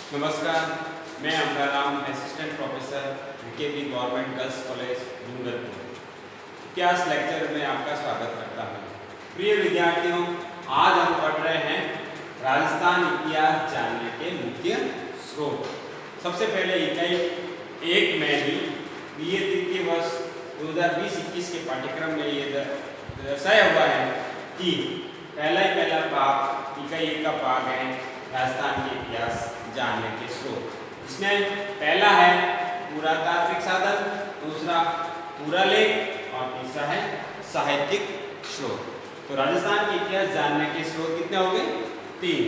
नमस्कार, मैं Amararam assistant professor VKB government girls college Dungarpur इतिहास लेक्चर में आपका स्वागत करता हूँ। प्रिय विद्यार्थियों, आज हम पढ़ रहे हैं राजस्थान इतिहास जानने के मुख्य स्रोत। सबसे पहले इकाई 1 में ही ये तृतीय वर्ष 2020-21 के पाठ्यक्रम में ये दर्शाया हुआ है कि पहला भाग इकाई 1 का भाग है राजस्थान के इतिहास जानने के स्रोत। इसमें पहला है पुरातात्विक साधन, दूसरा पुरालेख और तीसरा है साहित्यिक स्रोत। तो राजस्थान के इतिहास जानने के स्रोत कितने हो गए? 3।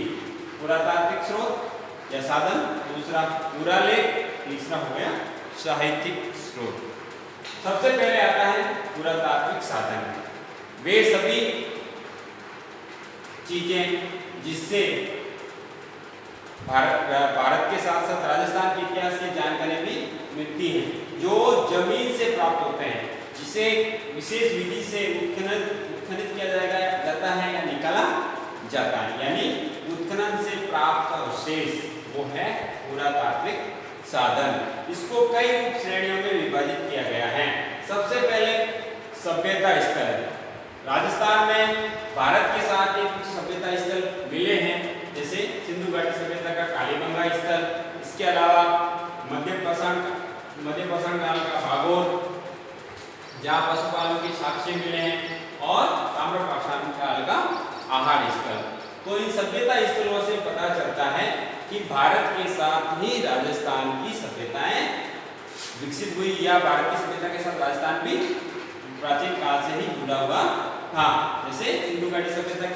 पुरातात्विक स्रोत या साधन, दूसरा पुरालेख, तीसरा हो गया साहित्यिक स्रोत। सबसे पहले आता है पुरातात्विक साधन। वे सभी चीजें जिससे भारत के साथ साथ राजस्थान के इतिहास की जानकारी भी मिलती है, जो जमीन से प्राप्त होते हैं, जिसे विशेष विधि से उत्खनन किया जाता है या निकाला जाता है, यानी उत्खनन से प्राप्त अवशेष, वो है पुरातात्विक साधन। इसको कई उप श्रेणियों में विभाजित किया गया है। सबसे पहले सभ्यता स्थल। राजस्थान में भारत के साथ एक कुछ सभ्यता स्थल मिले हैं, जैसे सिंधु घाटी सभ्यता का कालीबंगा स्थल, इसके अलावा मध्य पाषाण काल का भागोर, जहाँ पशुपालन के साक्ष्य मिले हैं, और ताम्र पाषाण काल का आहार स्थल। तो इन सभ्यता स्थलों से पता चलता है कि भारत के साथ ही राजस्थान की सभ्यताएं विकसित हुई, या भारत की सभ्यता के साथ राजस्थान भी प्राचीन काल से ही जुड़ा हुआ था। जैसे सिंधु घाटी सभ्यता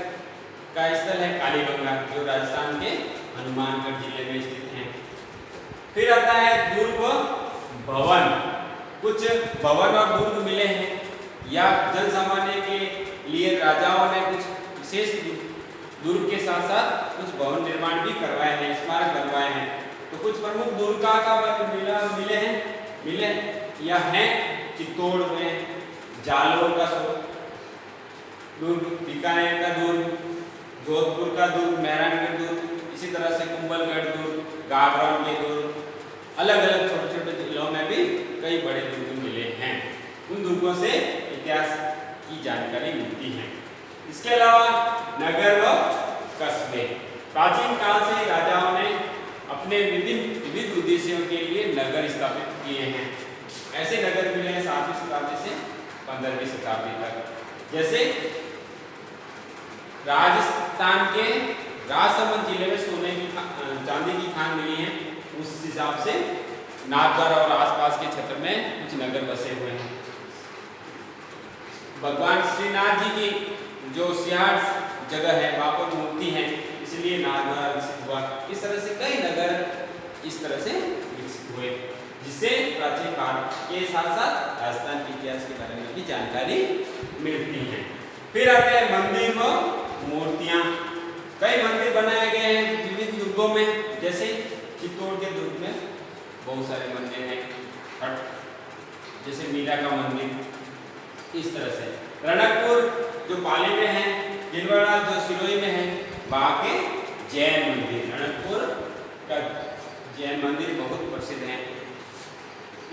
का स्थल है कालीबंगा, जो राजस्थान के हनुमानगढ़ जिले में स्थित है। फिर आता है दुर्ग भवन। कुछ भवन और दुर्ग मिले हैं, या जन सामान्य के लिए राजाओं ने कुछ विशेष दुर्ग के साथ साथ कुछ भवन निर्माण भी करवाए हैं, स्मारक बनवाए हैं। तो कुछ प्रमुख दुर्ग का मिले या हैं चित्तौड़ में जालोर का दुर्ग, बीकानेर का दुर्ग, जोधपुर का दुर्ग, मेहरानगढ़ दुर्ग, इसी तरह से कुंभलगढ़ दुर्ग, गागरान के दुर्ग, अलग अलग छोटे छोटे जिलों में भी कई बड़े दुर्ग मिले हैं। उन दुर्गों से इतिहास की जानकारी मिलती है। इसके अलावा नगर व कस्बे। प्राचीन काल से राजाओं ने अपने विविध उद्देश्यों के लिए नगर स्थापित किए हैं। ऐसे नगर मिले हैं 7वीं शताब्दी से 15वीं शताब्दी तक। जैसे राजस्थान के राजसमंद जिले में सोने की चांदी की खान मिली है। उस हिसाब से नाथद्वारा और आसपास के क्षेत्र में कुछ नगर बसे हुए हैं। भगवान श्रीनाथ जी की जो सियार जगह है, वहां पर मूर्ति है, इसलिए नाथद्वारा विकसित हुआ। इस तरह से कई नगर इस तरह से विकसित हुए, जिससे प्राचीन भारत के साथ साथ राजस्थान के इतिहास के बारे में भी जानकारी मिलती है। फिर आते हैं मंदिर व मूर्तियां। कई मंदिर बनाए गए हैं विविध दुर्गों में, जैसे चित्तौड़ के दुर्ग में बहुत सारे मंदिर हैं, जैसे मीरा का मंदिर, इस तरह से। रणकपुर जो पाली में है, जिलवाड़ा जो सिरोही में है, वहाँ के जैन मंदिर, रणकपुर का जैन मंदिर बहुत प्रसिद्ध है।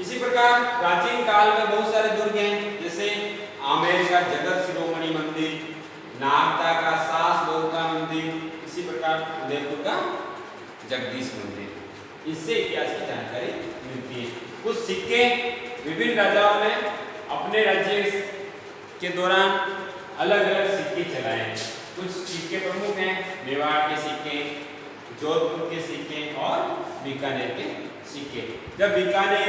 इसी प्रकार प्राचीन काल में बहुत सारे दुर्ग हैं, जैसे आमेर का जगत शिरोमणि मंदिर, नागदा का सास बहुका मंदिर, इसी प्रकार उदयपुर का जगदीश मंदिर। इससे इतिहास की जानकारी मिलती है। कुछ सिक्के विभिन्न राजाओं ने अपने राज्य के दौरान अलग अलग सिक्के चलाए हैं। कुछ सिक्के प्रमुख हैं, मेवाड़ के सिक्के, जोधपुर के सिक्के और बीकानेर के सिक्के। जब बीकानेर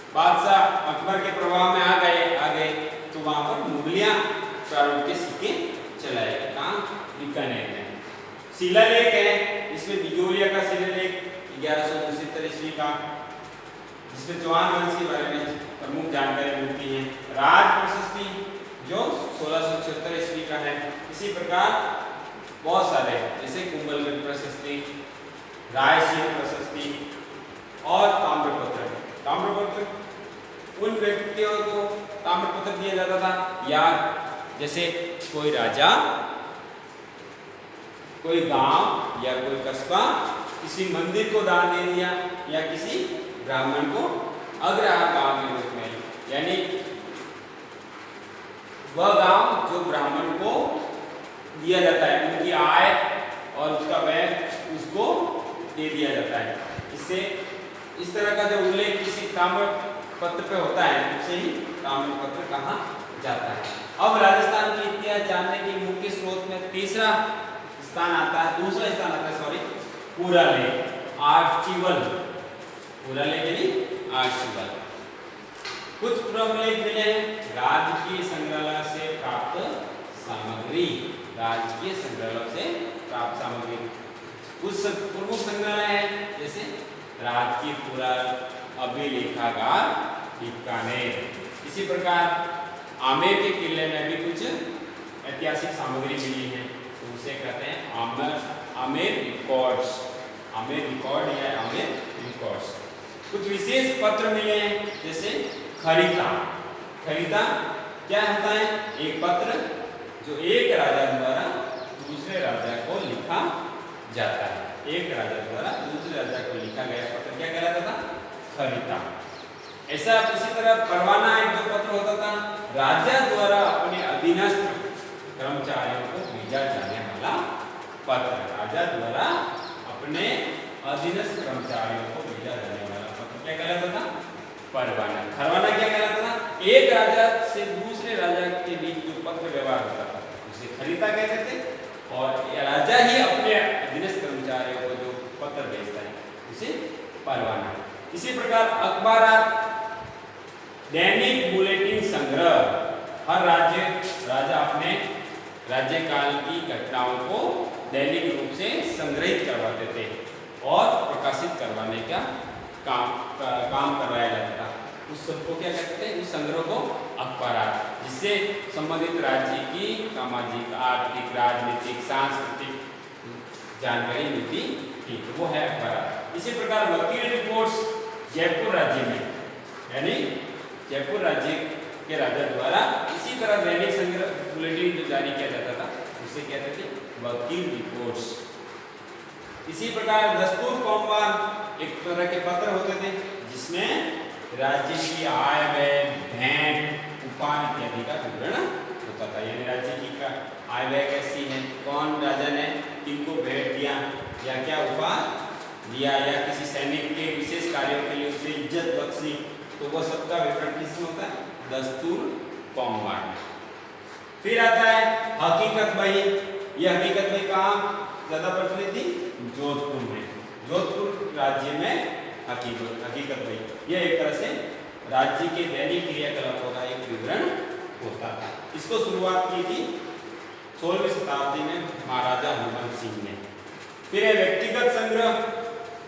बादशाह अकबर के प्रभाव में आ गए तो वहां पर मुगलिया प्रारूप के सिक्के चलाए गए। कहाँ? बीकानेर में। शिलालेख है, इसमें बिजोरिया का शिलालेख 1169 ईस्वी का, जिसमें चौहान वंश के बारे में प्रमुख जानकारी मिलती है। राज प्रशस्ति जो 1676 ईस्वी का है। इसी प्रकार बहुत सारे, जैसे कुंभलगढ़ प्रशस्ति, रायसीन प्रशस्ति और ताम्रपत्र। ताम्रपत्र उन व्यक्तियों को ताम्रपत्र दिया जाता था, या जैसे कोई कोई गांव या कोई कस्बा किसी मंदिर को दान दे दिया या किसी ब्राह्मण को अग्रहार गांव के रूप में, यानी वह गांव जो ब्राह्मण को दिया जाता है, उनकी आय और उसका व्यय उसको दे दिया जाता है। इससे इस तरह का जो उल्लेख किसी ताम्र पत्र पे होता है उसे ही ताम्र पत्र कहा जाता है। अब राजस्थान के इतिहास जानने के मुख्य स्रोत में दूसरा स्थान आता है पुरालेख, आर्चीवल। पुरालेख यानी आर्चीवल। कुछ प्रलेख मिले हैं राजकीय संग्रहालय से प्राप्त सामग्री। राजकीय संग्रहालय से प्राप्त सामग्री कुछ प्रमुख संग्रहालय है, जैसे राजकीय अभिलेखागार बीकानेर। इसी प्रकार आमेर के किले में भी कुछ ऐतिहासिक सामग्री मिली है, तो उसे कहते हैं आमेर रिकॉर्ड्स। आमेर रिकॉर्ड या आमेर रिकॉर्ड्स। कुछ विशेष पत्र मिले हैं, जैसे खरीदा। खरीदा क्या होता है? एक पत्र जो एक राजा द्वारा दूसरे राजा को लिखा जाता है। एक राजा द्वारा दूसरे राजा को लिखा गया पत्र क्या कहलाता था? खरीदा। ऐसा इसी तरह परवाना एक जो पत्र होता था, राजा द्वारा अपने अधीनस्थ कर्मचारियों को भेजा जाने वाला पत्र। राजा द्वारा अपने अधीनस्थ कर्मचारियों को भेजा जाने वाला पत्र क्या कहलाता था? परवाना। खरवाना क्या कहलाता था? एक राजा से दूसरे राजा के बीच जो पत्र व्यवहार होता था उसे खरीदा कहते थे, और राजा ही अपने अधीनस्थ कर्मचारियों को जो पत्र भेजता है उसे परवाना। इसी प्रकार अखबारात, दैनिक बुलेटिन संग्रह। हर राजा अपने राज्यकाल की घटनाओं को दैनिक रूप से संग्रहित करवाते थे और प्रकाशित करवाने का काम करवाया जाता था। उस सबको क्या कहते थे? उस संग्रह को अखबारात, जिससे संबंधित राज्य की सामाजिक, आर्थिक, राजनीतिक, सांस्कृतिक जानकारी मिलती थी, तो वो है अखबारात। इसी प्रकार वकील रिपोर्ट्स जयपुर राज्य में, यानी जयपुर राज्य के राजा द्वारा इसी तरह दैनिक संग्रह बुलेटिन जो जारी किया जाता था उसे कहते थे वकील रिपोर्ट्स। इसी प्रकार दस्तूर कौमवार एक तरह के पत्र होते थे जिसमें राज्य की आय, व्यय, भेंट, उपाय इत्यादि का विवरण होता था। यानी राज्य की आय व्यय कैसी है, कौन राजा ने किनको भेंट दिया या क्या उपहार दिया, या किसी सैनिक के विशेष कार्यों के लिए उसे इज्जत बख्शी, तो वह सबका विवरण किसमें होता है? दस्तूर कौमवार में। फिर आता है हकीकत बही। यह हकीकत बही कहाँ ज्यादा प्रचलित थी? जोधपुर में। जोधपुर राज्य में हकीकत बही यह एक तरह से राज्य के दैनिक क्रियाकलापों का एक विवरण होता था। इसको शुरुआत की थी 16वीं शताब्दी में महाराजा हनुमान सिंह ने। फिर है व्यक्तिगत संग्रह,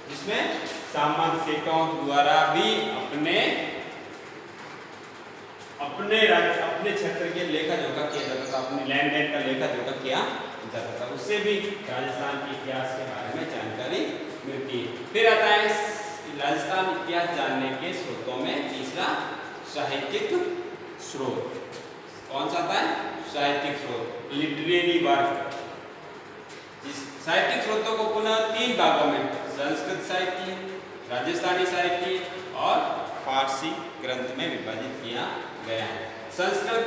जिसमें सामान्य सेठों द्वारा भी अपने क्षेत्र के लेखा जोखा किया जाता था, अपने लेन देन का लेखा जोखा किया जाता था। उससे भी राजस्थान के इतिहास के बारे में जानकारी मिलती है। फिर आता है राजस्थान इतिहास जानने के स्रोतों में तीसरा साहित्यिक स्रोत। कौन सा आता है? साहित्यिक स्रोत, लिटरेरी वर्क। साहित्यिक स्रोतों को पुनः 3 भागों में, संस्कृत साहित्य, राजस्थानी साहित्य और फारसी ग्रंथ में विभाजित किया गया है। संस्कृत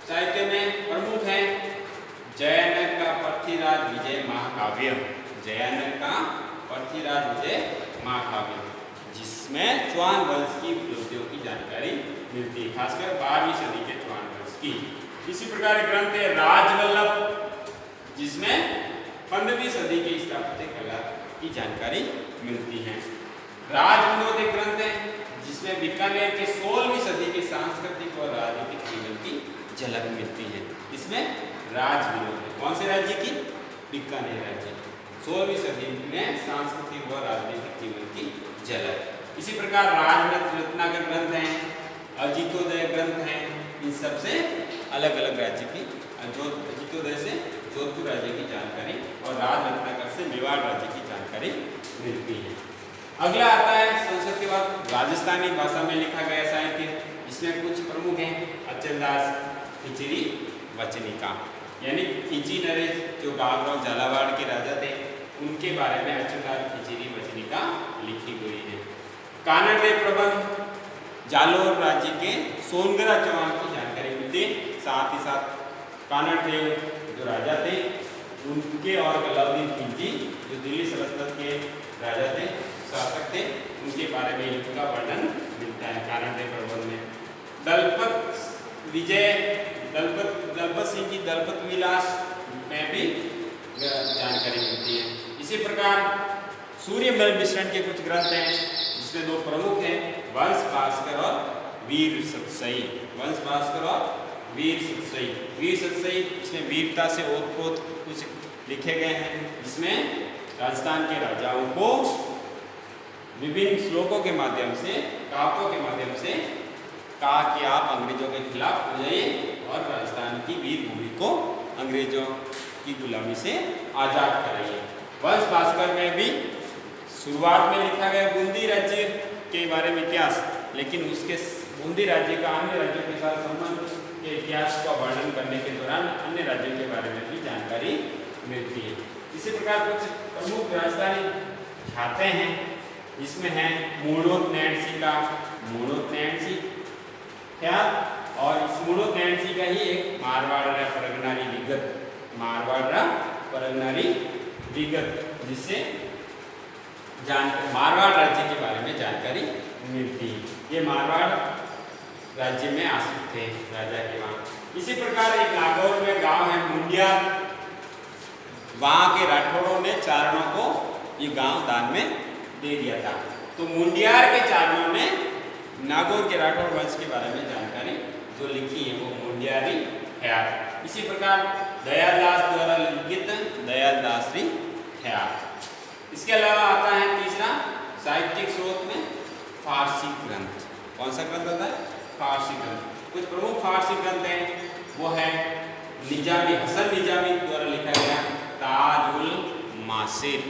साहित्य में प्रमुख है जयानक का पृथ्वीराज विजय महाकाव्य। जयानक का पृथ्वीराज विजय महाकाव्य, जिसमें चौहान वंश की उपलब्धियों की जानकारी मिलती है, खासकर 12वीं सदी के चौहान वंश की। इसी प्रकार ग्रंथ है राजवल्लभ, जिसमें 15वीं सदी की स्थापत्य कला की जानकारी मिलती है। राजविनोद एक ग्रंथ है जिसमें बीकानेर के 16वीं सदी के सांस्कृतिक और राजनीतिक जीवन की झलक मिलती है। इसमें राजविनोद है कौन से राज्य की? बीकानेर राज्य, 16वीं सदी में सांस्कृतिक और राजनीतिक जीवन की झलक। इसी प्रकार रत्नाकर ग्रंथ हैं, अजितोदय ग्रंथ हैं, इन सबसे अलग अलग राज्य की, अजितोदय से जोधपुर राज्य की जानकारी और राजरत्नाकर से मेवाड़ राज्य की जानकारी मिलती है। अगला आता है संस्कृत के बाद राजस्थानी भाषा में लिखा गया साहित्य, जिसमें कुछ प्रमुख हैं अचलदास खिचड़ी वचनिका। यानी खिंची नरेश जो गांव झालावाड़ के राजा थे उनके बारे में अचूलाल खिचरी वचनिका लिखी हुई है। कानड़देव प्रबंध जालोर राज्य के सोनगरा चौहान की जानकारी मिलती है। साथ ही साथ कानड़देव जो राजा थे उनके और अलाउद्दीन खिलजी जो दिल्ली सल्तनत के राजा थे, शासक थे, उनके बारे में इनका वर्णन मिलता है कानड़देव प्रबंध में। दलपत सिंह की दलपत विलास में भी जानकारी मिलती है। इसी प्रकार सूर्यमल मिश्रण के कुछ ग्रंथ हैं जिसमें दो प्रमुख हैं, वंश भास्कर और वीर सतसई। वंश भास्कर और वीर सतसई। वीर सतसई इसमें वीरता से ओतप्रोत कुछ लिखे गए हैं, जिसमें राजस्थान के राजाओं को विभिन्न श्लोकों के माध्यम से, कहावतों के माध्यम से कहा कि आप अंग्रेजों के खिलाफ हो जाइए और राजस्थान की वीर भूमि को अंग्रेजों की गुलामी से आजाद कराइए। वंश भास्कर में भी शुरुआत में लिखा गया बूंदी राज्य के बारे में इतिहास, लेकिन उसके बूंदी राज्य का अन्य राज्यों के साथ संबंध के इतिहास का वर्णन करने के दौरान अन्य राज्यों के बारे में भी जानकारी मिलती है। इसी प्रकार कुछ प्रमुख राजधानी ख्यातें हैं, जिसमें है मूणोत नैणसी का मूणोत नैणसी ख्यात, और इस मूणोत नैणसी का ही एक मारवाड़ परगनारी विगत, मारवाड़ परगनारी विगत, जिससे मारवाड़ राज्य के बारे में जानकारी मिलती है। ये मारवाड़ राज्य में आश्रित थे राजा के वहाँ। इसी प्रकार एक नागौर में गांव है मुंडिया, वहाँ के राठौड़ों ने चारणों को ये गांव दान में दे दिया था। तो मुंडियार के चारणों ने नागौर के राठौड़ वंश के बारे में जानकारी जो लिखी है वो मुंडियारी ख्यात। इसी प्रकार दयालदास द्वारा लिखित दयालदासरी ख्यात। इसके अलावा आता है तीसरा साहित्यिक स्रोत में फारसी ग्रंथ। कौन सा ग्रंथ आता है? फारसी ग्रंथ। कुछ प्रमुख फारसी ग्रंथ हैं, वो है निजामी, हसन निजामी द्वारा लिखा गया ताज उल मासिर,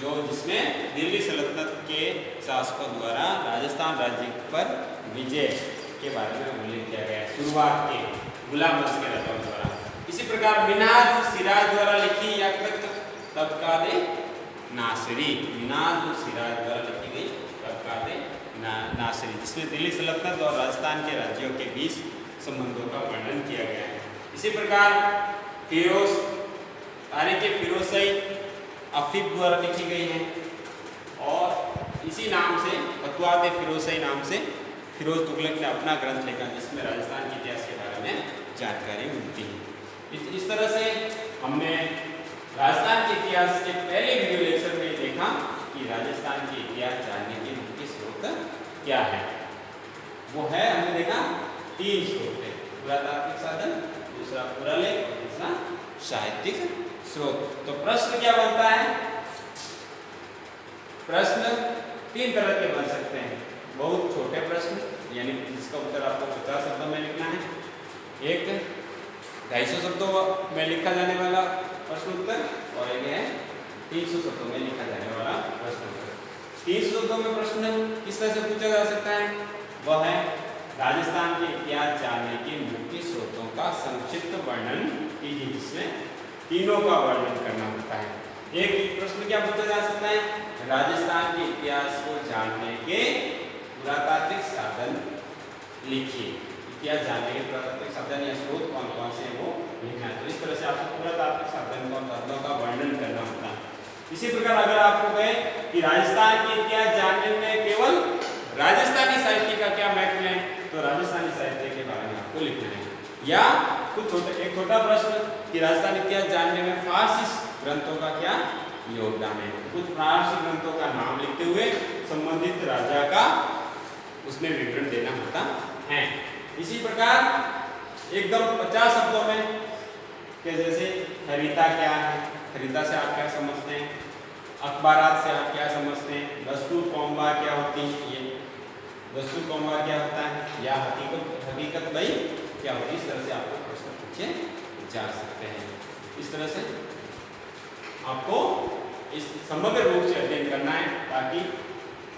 जो जिसमें दिल्ली सल्तनत के शासकों द्वारा राजस्थान राज्य पर विजय के बारे में उल्लेख किया गया है, शुरुआत के गुलाम वंश के राजाओं द्वारा। इसी प्रकार मिन्हाज उल सिराज द्वारा लिखी यकृत तबकाते नासिरी, मिन्हाज उल सिराज द्वारा लिखी गई तबकाते नासिरी, जिसमें दिल्ली सल्तनत और राजस्थान के राज्यों के बीच संबंधों का वर्णन किया गया है। इसी प्रकार फिरोज तारीख फिरोजई अफीफ द्वारा लिखी गई है, और इसी नाम से फतवात फिरोजई नाम से फिरोज तुगलक ने अपना ग्रंथ लिखा, जिसमें राजस्थान के इतिहास के बारे में जानकारी मिलती है। इस तरह से हमने राजस्थान के इतिहास के पहले वीडियो लेक्चर में देखा कि राजस्थान के इतिहास जानने के मुख्य स्रोत क्या है। वो है, हमने देखा 3 स्रोत है, पुरातात्विक साधन, दूसरा पुरालेख और तीसरा साहित्यिक स्रोत। तो प्रश्न क्या बनता है? प्रश्न 3 तरह के बन सकते हैं। बहुत छोटे प्रश्न, यानी जिसका उत्तर आपको 50 शब्दों में लिखना है, एक 250 शब्दों में लिखा जाने वाला प्रश्न उत्तर, और एक है 300 शब्दों में लिखा जाने वाला प्रश्न उत्तर। 300 शब्दों में प्रश्न किस तरह से पूछा जा सकता है? वह है राजस्थान के इतिहास जानने के मुख्य स्रोतों का संक्षिप्त वर्णन कीजिए, जिसमें तीनों का वर्णन करना होता है। एक प्रश्न क्या पूछा जा सकता है? राजस्थान के इतिहास को जानने के पुरातात्विक साधन लिखिए। इतिहास जानने के पुरातात्विक साधन या स्रोत कौन कौन से वो लिखना है। तो इस तरह से आपको पुरातात्विक साधन और साधनों का वर्णन करना होता है। इसी प्रकार अगर आपको कहे कि राजस्थान के इतिहास जानने में केवल राजस्थानी साहित्य का क्या महत्व है, तो राजस्थानी साहित्य के बारे में आपको लिखना है। या कुछ एक छोटा प्रश्न कि राजस्थानी इतिहास जानने में फारसी ग्रंथों का क्या योगदान है। कुछ फारसी ग्रंथों का नाम लिखते हुए संबंधित राजा का उसमें विवरण देना होता है। इसी प्रकार एकदम 50 शब्दों में कि जैसे खरीदा क्या है, खरीदा से आप क्या समझते हैं, अखबारात से आप क्या समझते हैं, दस्तूर कौमवार क्या होती है, ये दस्तूर कौमवार क्या होता है, या हकीकत भाई क्या होती है। इस तरह से आपको प्रश्न पूछे जा सकते हैं। इस तरह से आपको इस समग्र रूप से अध्ययन करना है, ताकि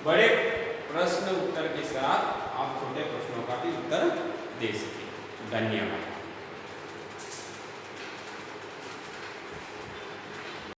बड़े प्रश्न उत्तर के साथ आप छोटे प्रश्नों का भी उत्तर दे सकें। धन्यवाद।